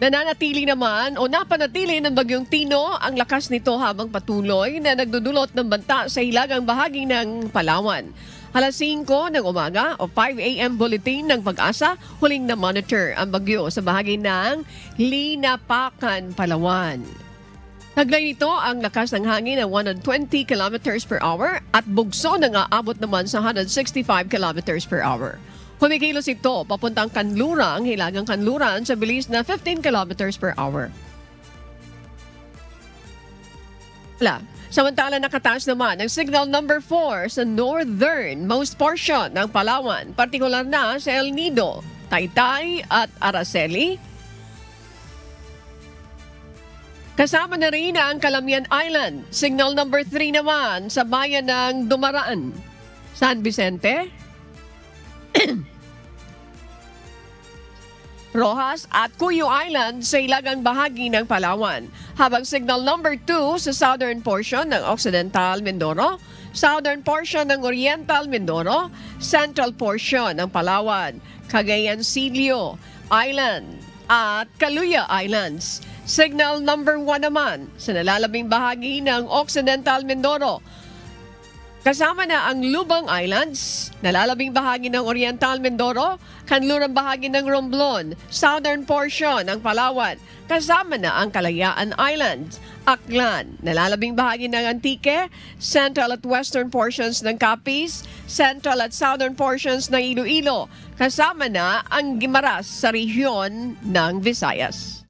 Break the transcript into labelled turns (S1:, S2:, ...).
S1: Nananatili naman o napanatili ng Bagyong Tino ang lakas nito habang patuloy na nagdudulot ng banta sa hilagang bahagi ng Palawan. Alas 5 ng umaga o 5 a.m. bulletin ng Pag-asa, huling na monitor ang bagyo sa bahagi ng Linapakan, Palawan. Taglay nito ang lakas ng hangin ng 120 kilometers per hour at bugso na aabot naman sa 165 kilometers per hour. Kumikilos ito papuntang Kanlurang, hilagang Kanluran sa bilis na 15 kilometers per hour. Samantala nakataas naman ang signal number 4 sa northernmost portion ng Palawan, partikular na sa El Nido, Taytay at Araceli. Kasama na rin ang Calamian Island, signal number 3 naman sa bayan ng Dumaraan, San Vicente, Rojas at Cuyo Island sa ilagang bahagi ng Palawan, habang signal number 2 sa southern portion ng Occidental Mindoro, southern portion ng Oriental Mindoro, central portion ng Palawan, Cagayancillo Island at Caluya Islands. Signal number 1 naman sa nalalabing bahagi ng Occidental Mindoro, kasama na ang Lubang Islands, nalalabing bahagi ng Oriental Mindoro, kanlurang bahagi ng Romblon, southern portion ng Palawan, kasama na ang Kalayaan Islands, Aklan, nalalabing bahagi ng Antique, central at western portions ng Capiz, central at southern portions ng Iloilo, kasama na ang Guimaras sa rehiyon ng Visayas.